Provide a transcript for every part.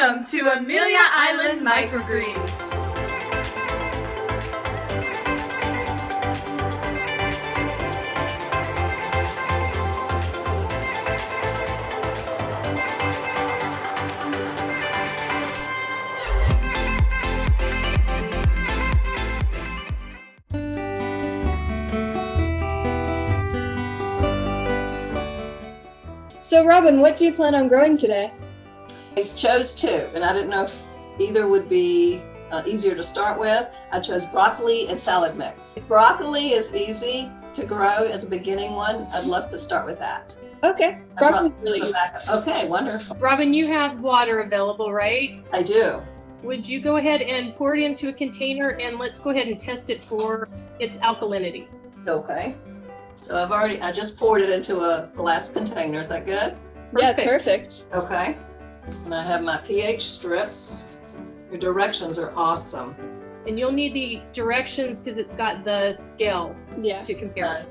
Welcome to Amelia Island Microgreens. So Robin, what do you plan on growing today? I chose two, and I didn't know if either would be easier to start with. I chose broccoli and salad mix. Broccoli is easy to grow as a beginning one. I'd love to start with that. Okay, broccoli's really easy. Okay, wonderful. Robin, you have water available, right? I do. Would you go ahead and pour it into a container and let's go ahead and test it for its alkalinity. Okay. So I just poured it into a glass container. Is that good? Yeah, perfect. Okay. And I have my pH strips. Your directions are awesome. And you'll need the directions because it's got the scale to compare.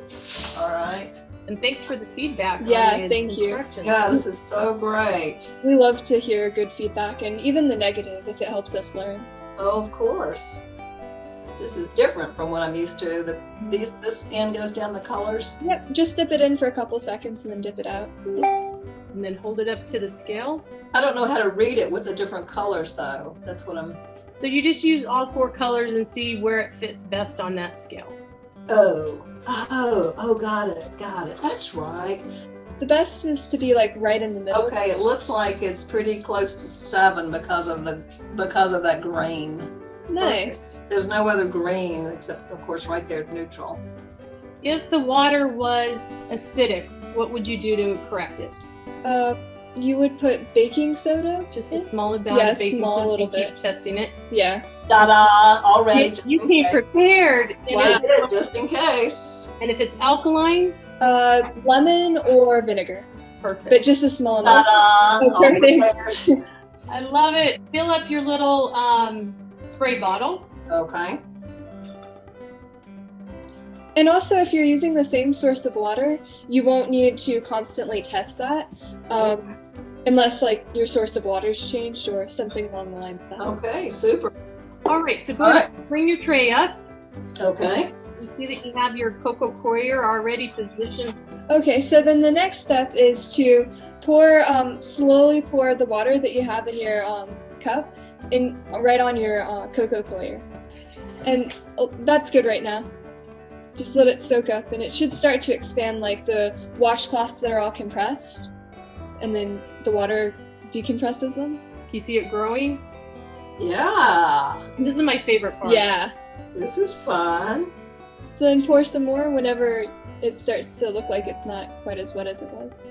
All right. And thanks for the feedback. Yeah, on the thank you. Yeah, this is so great. We love to hear good feedback and even the negative if it helps us learn. Oh, of course. This is different from what I'm used to. This skin goes down the colors. Yep, just dip it in for a couple seconds and then dip it out. And then hold it up to the scale. I don't know how to read it with the different colors though. That's what I'm... So you just use all four colors and see where it fits best on that scale. Oh, got it. That's right. The best is to be like right in the middle. Okay, it looks like it's pretty close to 7 because of that green. Nice. There's no other green except, of course, right there, neutral. If the water was acidic, what would you do to correct it? You would put baking soda. Just a small amount of baking soda little and bit. keep testing it. Yeah. Ta-da! Already. You came prepared. Wow. Just in case. And if it's alkaline? Lemon or vinegar. Perfect. But just a small amount. Ta-da! Perfect. I love it. Fill up your little spray bottle. Okay. And also, if you're using the same source of water, you won't need to constantly test that, unless like your source of water's changed or something along the line of that. Okay, super. All right, so go ahead, bring your tray up. Okay. You see that you have your Coco Coir already positioned. Okay, so then the next step is to slowly pour the water that you have in your cup right on your Coco Coir. And that's good right now. Just let it soak up, and it should start to expand like the washcloths that are all compressed, and then the water decompresses them. Do you see it growing? Yeah. This is my favorite part. Yeah. This is fun. So then pour some more whenever it starts to look like it's not quite as wet as it was.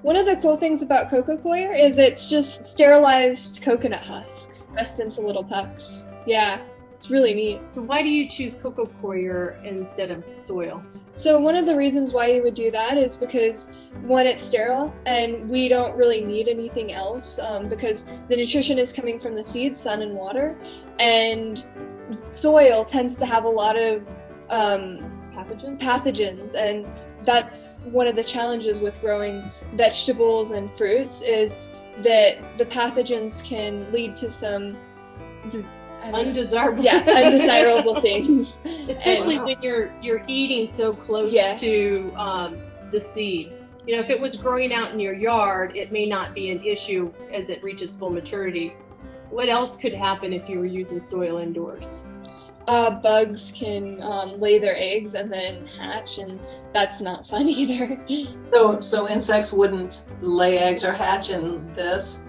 One of the cool things about Coco Coir is it's just sterilized coconut husk pressed into little pucks. Yeah. It's really neat. So why do you choose Coco Coir instead of soil? So one of the reasons why you would do that is because, one, it's sterile, and we don't really need anything else because the nutrition is coming from the seeds, sun, and water, and soil tends to have a lot of pathogens, and that's one of the challenges with growing vegetables and fruits is that the pathogens can lead to some undesirable things, especially when you're eating so close to the seed. You know, if it was growing out in your yard, it may not be an issue as it reaches full maturity. What else could happen if you were using soil indoors? Bugs can lay their eggs and then hatch, and that's not fun either. So insects wouldn't lay eggs or hatch in this?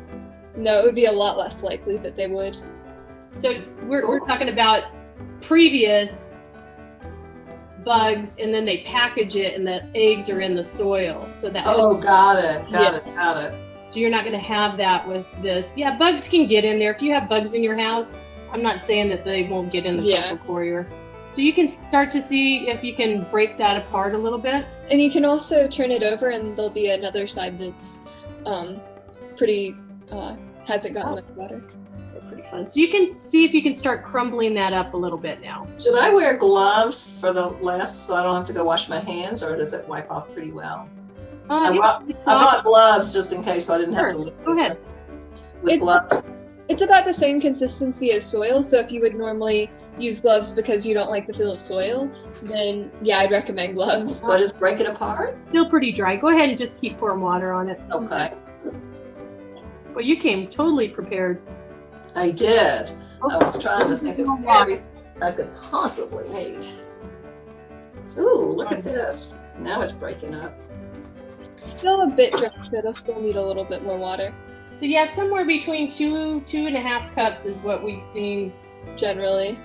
No, it would be a lot less likely that they would. So we're talking about previous bugs, and then they package it, and the eggs are in the soil. So that. Oh, got it. So you're not going to have that with this. Yeah, bugs can get in there. If you have bugs in your house, I'm not saying that they won't get in the Coco Coir. So you can start to see if you can break that apart a little bit. And you can also turn it over, and there'll be another side that's hasn't gotten much water. Pretty fun. So you can see if you can start crumbling that up a little bit now. Should I wear gloves for the last so I don't have to go wash my hands, or does it wipe off pretty well? I brought gloves just in case so I didn't have to lift Go this ahead. up. with gloves? It's about the same consistency as soil, so if you would normally use gloves because you don't like the feel of soil, then yeah, I'd recommend gloves. So I just break it apart? Still pretty dry. Go ahead and just keep pouring water on it. Okay. Well, you came totally prepared. I did. I was trying to think of everything I could possibly need. Ooh, look at this. Now it's breaking up. Still a bit dry, so it'll still need a little bit more water. So yeah, somewhere between 2.5 cups is what we've seen generally.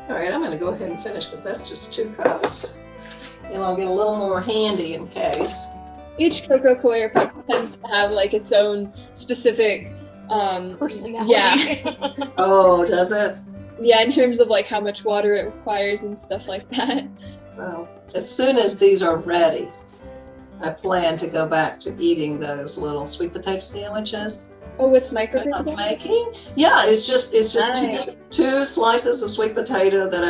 All right, I'm going to go ahead and finish, but that's just 2 cups. And I'll get a little more handy in case. Each Coco Coir puck tends to have like its own specific personality. Yeah. Oh, does it? Yeah, in terms of like how much water it requires and stuff like that. Well, as soon as these are ready, I plan to go back to eating those little sweet potato sandwiches. Oh, with I was microgreens? making. Yeah, it's just Nice. two slices of sweet potato that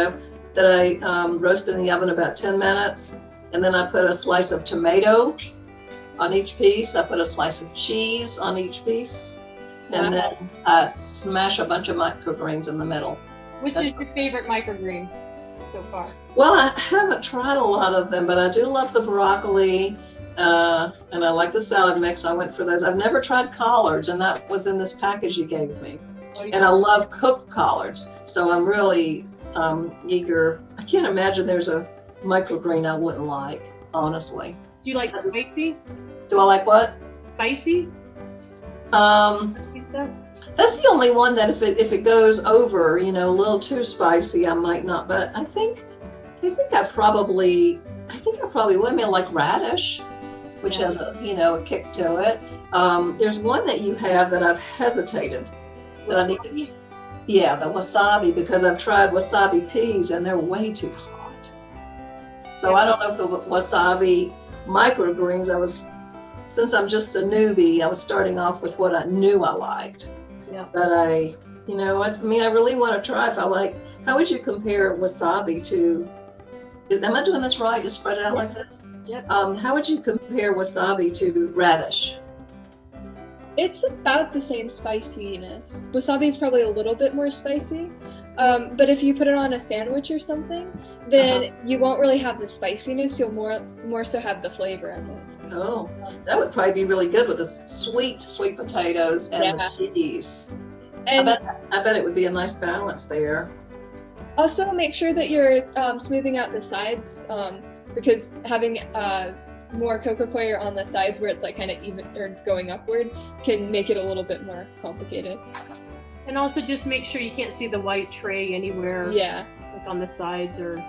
I roasted in the oven about 10 minutes, and then I put a slice of tomato on each piece. I put a slice of cheese on each piece, and then I smash a bunch of microgreens in the middle. Which is your favorite microgreen so far? Well, I haven't tried a lot of them, but I do love the broccoli. And I like the salad mix. I went for those. I've never tried collards, and that was in this package you gave me. Oh, yeah. And I love cooked collards, so I'm really eager. I can't imagine there's a microgreen I wouldn't like, honestly. Do you like spicy? Do I like what? Spicy? Spicy stuff? That's the only one that if it goes over, a little too spicy, I might not. But I think I probably would. I mean, like radish, which has a kick to it. There's one that you have that I've hesitated. That I need to, yeah, the wasabi, because I've tried wasabi peas and they're way too hot. So I don't know if the wasabi microgreens, since I'm just a newbie, I was starting off with what I knew I liked. Yeah. But I really want to try how would you compare wasabi to, am I doing this right? Just spread it out like this? Yep. How would you compare wasabi to radish? It's about the same spiciness. Wasabi is probably a little bit more spicy, but if you put it on a sandwich or something, then you won't really have the spiciness. You'll more so have the flavor of it. Oh, that would probably be really good with the sweet potatoes and the cheese. And I bet it would be a nice balance there. also make sure that you're smoothing out the sides, because having more Coco Coir on the sides where it's like kind of even or going upward can make it a little bit more complicated. And also just make sure you can't see the white tray anywhere. Yeah. Like on the sides or...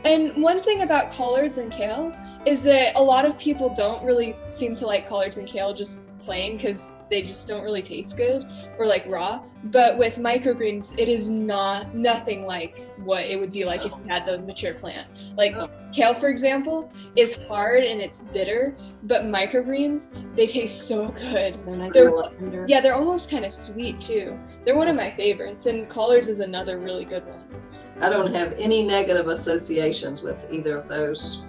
And one thing about collards and kale is that a lot of people don't really seem to like collards and kale just plain because they just don't really taste good or like raw. But with microgreens, it is nothing like what it would be like if you had the mature plant. Like kale, for example, is hard and it's bitter, but microgreens, they taste so good. They're nice They're- and tender. Yeah, they're almost kind of sweet too. They're one of my favorites, and collards is another really good one. I don't have any negative associations with either of those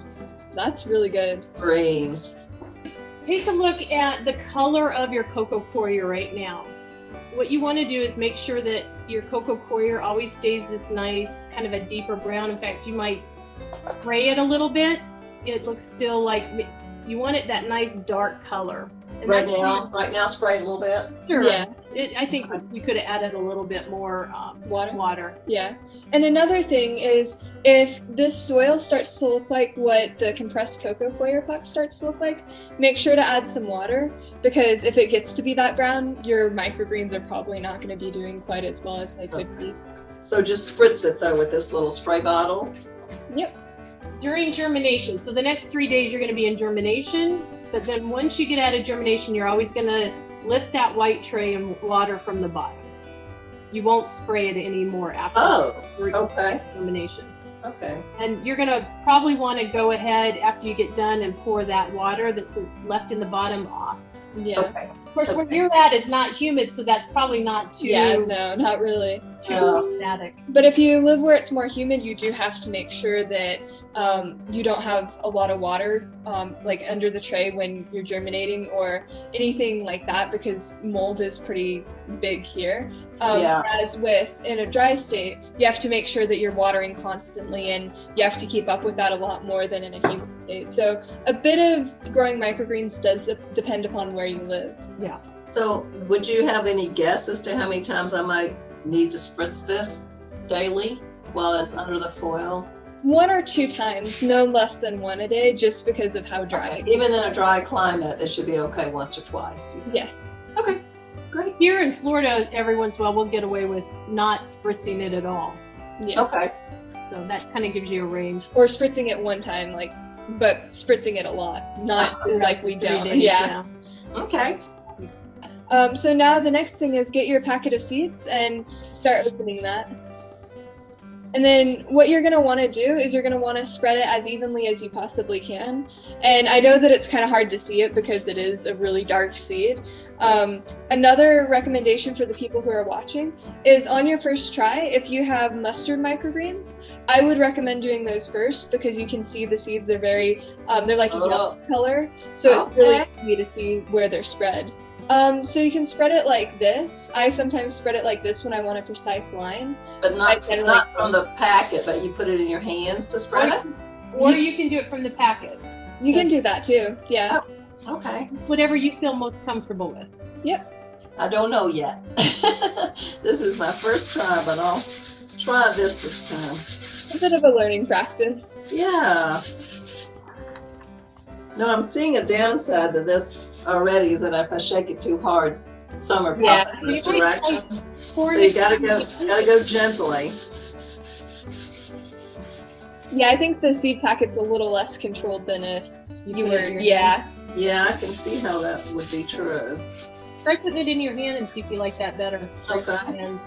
That's really good. greens. Take a look at the color of your Coco Coir right now. What you want to do is make sure that your Coco Coir always stays this nice, kind of a deeper brown. In fact, you might spray it a little bit. It looks still like, you want it that nice dark color. And Right now, spray it a little bit. Sure. Yeah. I think we could have added a little bit more water. Yeah. And another thing is, if this soil starts to look like what the compressed Coco Coir puck starts to look like, make sure to add some water, because if it gets to be that brown, your microgreens are probably not going to be doing quite as well as they could be. So just spritz it though with this little spray bottle. Yep. During germination, so the next 3 days you're going to be in germination, but then once you get out of germination, you're always going to lift that white tray and water from the bottom. You won't spray it anymore after germination. Okay. And you're going to probably want to go ahead after you get done and pour that water that's left in the bottom off. Yeah. Okay. Of course, where you're at is not humid, so that's probably not too No, not really. static. But if you live where it's more humid, you do have to make sure that you don't have a lot of water like under the tray when you're germinating or anything like that, because mold is pretty big here. As with in a dry state, you have to make sure that you're watering constantly, and you have to keep up with that a lot more than in a humid state. So a bit of growing microgreens does depend upon where you live. Yeah. So would you have any guess as to how many times I might need to spritz this daily while it's under the foil? 1 or 2 times, no less than 1 a day, just because of how dry. Okay. Even in a dry climate, it should be okay once or twice. Yes. Okay, great. Here in Florida, every once in a while, we'll get away with not spritzing it at all. Yeah. Okay. So that kind of gives you a range. Or spritzing it 1 time, but spritzing it a lot, not like we 3 don't. days, Yeah. Okay. So now the next thing is get your packet of seeds and start opening that. And then what you're going to want to do is you're going to want to spread it as evenly as you possibly can. And I know that it's kind of hard to see it because it is a really dark seed. Another recommendation for the people who are watching is on your first try, if you have mustard microgreens, I would recommend doing those first because you can see the seeds. They're very, they're like a yellow color. So it's really easy to see where they're spread. So you can spread it like this. I sometimes spread it like this when I want a precise line. But not from the packet, but you put it in your hands to spread it? Or you can do it from the packet. You can do that too, yeah. Oh, okay. Whatever you feel most comfortable with. Yep. I don't know yet. This is my first try, but I'll try this time. A bit of a learning practice. Yeah. No, I'm seeing a downside to this already, is that if I shake it too hard, some are popping in this direction. So you gotta go gently. Yeah, I think the seed packet's a little less controlled than if you were, Yeah, I can see how that would be true. Try putting it in your hand and see if you like that better. Okay. And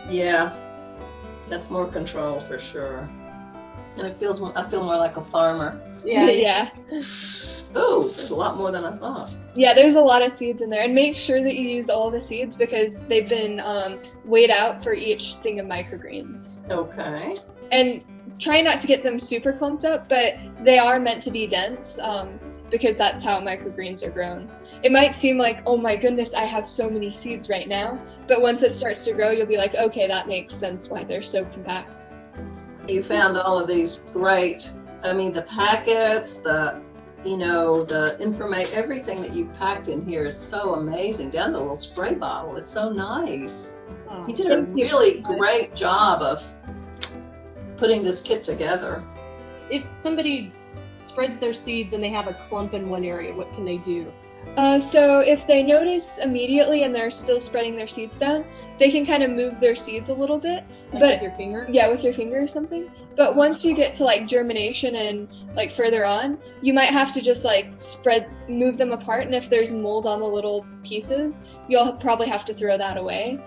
yeah, that's more control for sure. And I feel more like a farmer. Yeah. Ooh, there's a lot more than I thought. Yeah, there's a lot of seeds in there, and make sure that you use all the seeds because they've been weighed out for each thing of microgreens. Okay. And try not to get them super clumped up, but they are meant to be dense because that's how microgreens are grown. It might seem like, oh my goodness, I have so many seeds right now, but once it starts to grow, you'll be like, okay, that makes sense why they're so compact. You found all of these great, I mean, the packets, the information, everything that you packed in here is so amazing. Down to the little spray bottle, it's so nice. oh, You did a really great job of putting this kit together. if somebody spreads their seeds and they have a clump in one area, what can they do? So if they notice immediately and they're still spreading their seeds down, they can kind of move their seeds a little bit. Like But with your finger? yeah, with your finger or something. But once you get to like germination and like further on, you might have to just like move them apart. And if there's mold on the little pieces, you'll probably have to throw that away.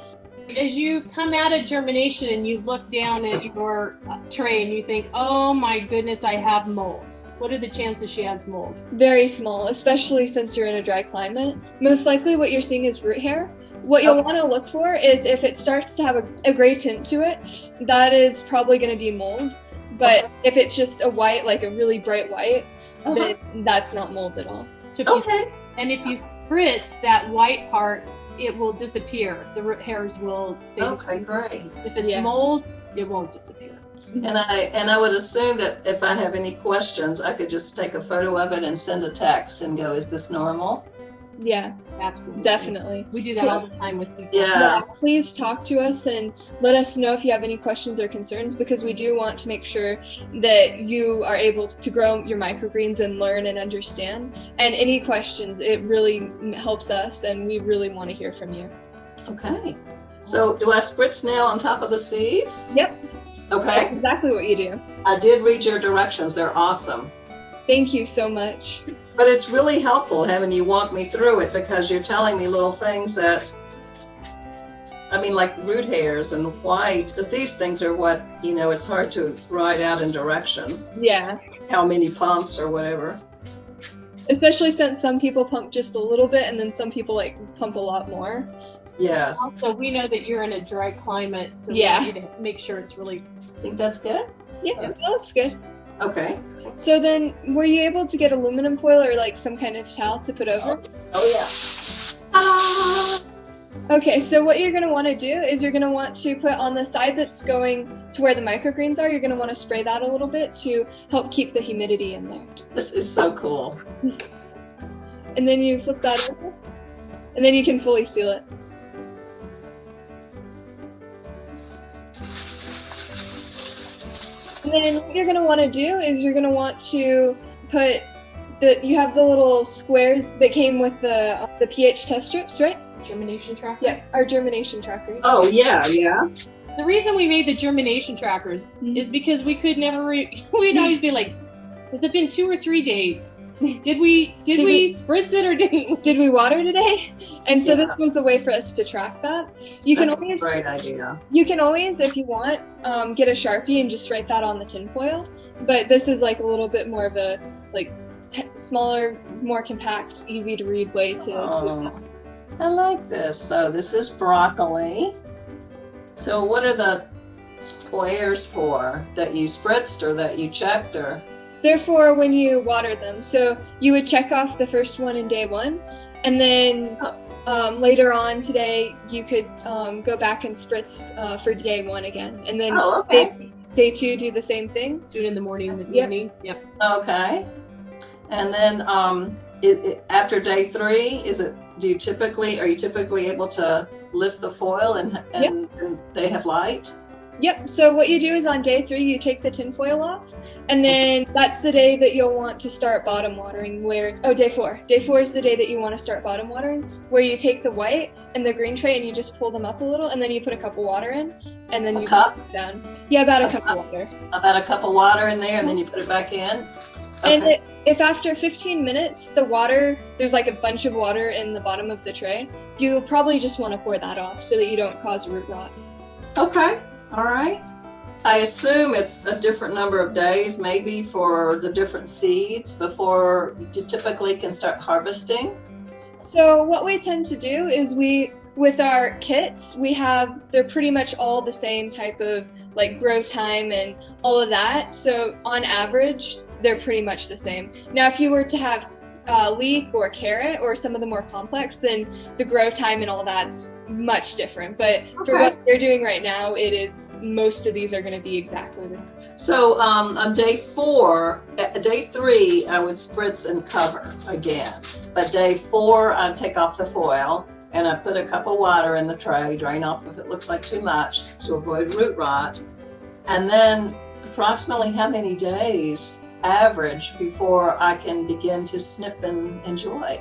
As you come out of germination and you look down at your tray and you think, oh my goodness, I have mold. What are the chances she has mold? Very small, especially since you're in a dry climate. Most likely what you're seeing is root hair. What you'll want to look for is if it starts to have a gray tint to it, that is probably going to be mold. But if it's just a white, like a really bright white, then that's not mold at all. So if you spritz that white part, it will disappear. The root hairs will. Okay, great. If it's mold, it won't disappear. And I would assume that if I have any questions, I could just take a photo of it and send a text and go, is this normal? Yeah, Absolutely. definitely. We do that all the time with people. Yeah. Please talk to us and let us know if you have any questions or concerns, because we do want to make sure that you are able to grow your microgreens and learn and understand. And any questions, it really helps us, and we really want to hear from you. Okay. So do I spritz now on top of the seeds? Yep. Okay. That's exactly what you do. I did read your directions. They're awesome. Thank you so much. But it's really helpful having you walk me through it, because you're telling me little things that, I mean, like root hairs and white, because these things are what, it's hard to write out in directions. Yeah. How many pumps or whatever. Especially since some people pump just a little bit and then some people like pump a lot more. Yes. Also, we know that you're in a dry climate, so Yeah. we need to make sure it's really. Think that's good? Yeah, that looks good. Okay. So then, were you able to get aluminum foil or like some kind of towel to put over? Oh yeah. Ah! Okay, so what you're going to want to do is you're going to want to put on the side that's going to where the microgreens are, you're going to want to spray that a little bit to help keep the humidity in there. This is so cool. And then you flip that over, and then you can fully seal it. And then what you're going to want to do is you're going to want to put you have the little squares that came with the pH test strips, right? Germination tracker? Yeah, our germination trackers. Oh yeah, yeah. The reason we made the germination trackers is because we could never, we'd always be like, has it been 2 or 3 days? Did we spritz it or didn't? Did we water today? And so this was a way for us to track that. You That's can always, a great idea. You can always, if you want, get a Sharpie and just write that on the tin foil. But this is like a little bit more of a smaller, more compact, easy to read way to. Oh, I like this. So this is broccoli. So what are the squares for? That you spritzed or that you checked or? Therefore, when you water them, so you would check off the first one in day 1, and then later on today you could go back and spritz for day 1 again, and then day 2 do the same thing. Do it in the morning and the evening. Yep. Okay. And then after day 3, are you typically able to lift the foil and they have light? Yep, so what you do is on day 3, you take the tin foil off, and then that's the day that you'll want to start bottom watering day 4. Day 4 is the day that you want to start bottom watering, where you take the white and the green tray and you just pull them up a little, and then you put a cup of water in, and then you put it down. Yeah, about a cup of water. About a cup of water in there, and then you put it back in? Okay. And if after 15 minutes there's like a bunch of water in the bottom of the tray, you probably just want to pour that off so that you don't cause root rot. Okay. All right. I assume it's a different number of days maybe for the different seeds before you typically can start harvesting. So what we tend to do is with our kits, they're pretty much all the same type of like grow time and all of that. So on average, they're pretty much the same. Now, if you were to have leek or carrot or some of the more complex, then the grow time and all that's much different. But for what they're doing right now, most of these are going to be exactly the same. So on day 3, I would spritz and cover again. But day 4, I'd take off the foil and I put a cup of water in the tray, drain off if it looks like too much to avoid root rot. And then approximately how many days average before I can begin to snip and enjoy?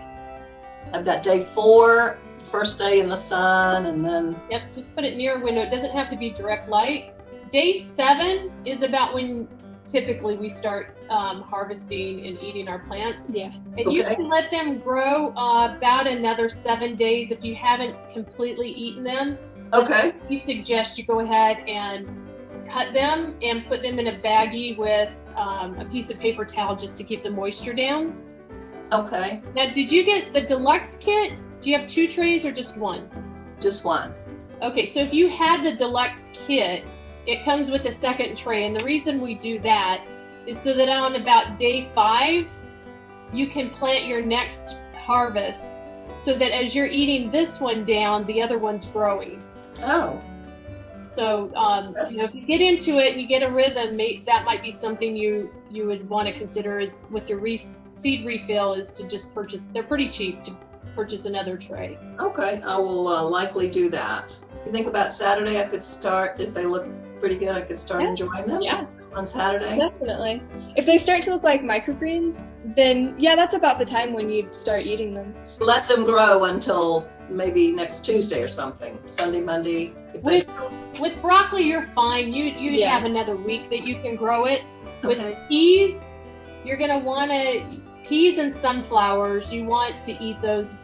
I've got day 4, first day in the sun, and then... Yep, just put it near a window. It doesn't have to be direct light. Day 7 is about when typically we start harvesting and eating our plants. Yeah. And you can let them grow about another 7 days if you haven't completely eaten them. Okay. We suggest you go ahead and cut them and put them in a baggie with a piece of paper towel just to keep the moisture down. Okay. Now, did you get the deluxe kit? Do you have 2 trays or just 1? Just 1. Okay, so if you had the deluxe kit, it comes with a second tray, and the reason we do that is so that on about day 5, you can plant your next harvest so that as you're eating this one down, the other one's growing. Oh. So, if you get into it and you get a rhythm, that might be something you would want to consider is with your seed refill is to just purchase. They're pretty cheap to purchase another tray. Okay, I will likely do that. You think about Saturday, I could start, if they look pretty good, I could start enjoying them on Saturday. Definitely. If they start to look like microgreens, then that's about the time when you'd start eating them. Let them grow until maybe next Tuesday or something, Sunday, Monday. With broccoli, you're fine. You have another week that you can grow it. With peas, you're going to want peas and sunflowers, you want to eat those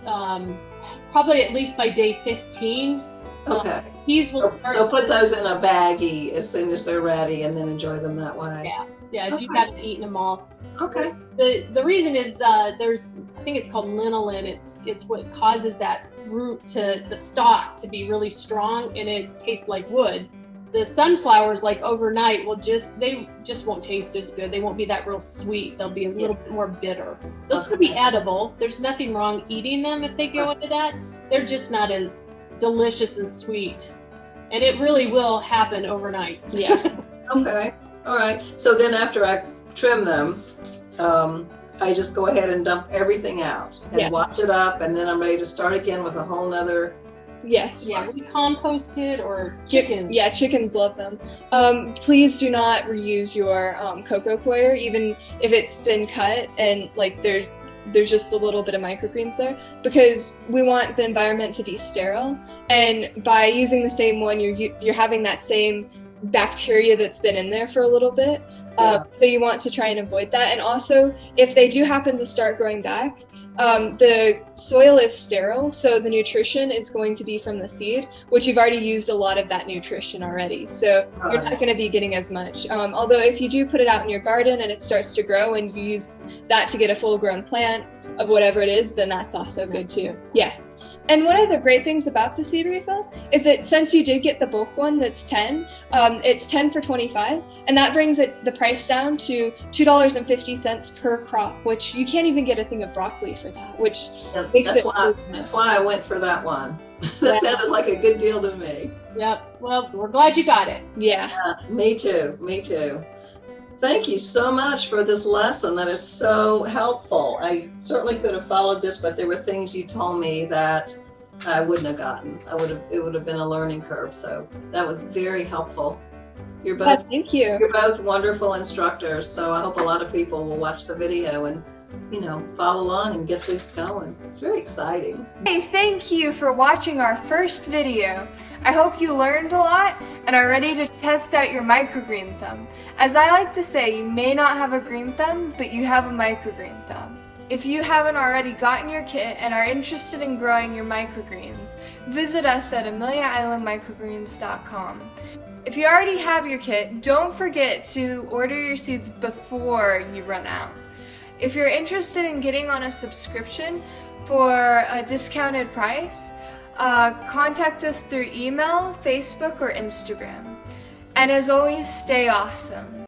probably at least by day 15. Okay. Peas will start. So put those in a baggie as soon as they're ready and then enjoy them that way. Yeah. Yeah, if you Okay. haven't eaten them all. Okay. The reason is there's, I think it's called linolin. It's what causes that root the stalk to be really strong, and it tastes like wood. The sunflowers, like overnight, they just won't taste as good. They won't be that real sweet. They'll be a little bit more bitter. They'll still be edible. There's nothing wrong eating them if they go into that. They're just not as delicious and sweet. And it really will happen overnight. Yeah. Okay. All right. So then after I trim them, I just go ahead and dump everything out and wash it up, and then I'm ready to start again with a whole nother. Yes. Yeah, we composted or chickens. Yeah, chickens love them. Please do not reuse your cocoa coir, even if it's been cut and like there's just a little bit of microgreens there, because we want the environment to be sterile. And by using the same one, you're having that same bacteria that's been in there for a little bit. So you want to try and avoid that. And also, if they do happen to start growing back, the soil is sterile, so the nutrition is going to be from the seed, which you've already used a lot of that nutrition already. So you're not going to be getting as much. Although if you do put it out in your garden and it starts to grow and you use that to get a full-grown plant of whatever it is, then that's also good too. Yeah. And one of the great things about the seed refill is that since you did get the bulk one that's 10, it's 10 for 25, and that brings the price down to $2.50 per crop, which you can't even get a thing of broccoli for that, which makes that's why I went for that one. That sounded like a good deal to me. Yep. Well, we're glad you got it. Yeah. Me too. Me too. Thank you so much for this lesson. That is so helpful. I certainly could have followed this, but there were things you told me that I wouldn't have gotten. It would have been a learning curve. So that was very helpful. You're both thank you. You're both wonderful instructors. So I hope a lot of people will watch the video and follow along and get this going. It's very exciting. Hey, thank you for watching our first video. I hope you learned a lot and are ready to test out your microgreen thumb. As I like to say, you may not have a green thumb, but you have a microgreen thumb. If you haven't already gotten your kit and are interested in growing your microgreens, visit us at ameliaislandmicrogreens.com. If you already have your kit, don't forget to order your seeds before you run out. If you're interested in getting on a subscription for a discounted price, contact us through email, Facebook, or Instagram. And as always, stay awesome.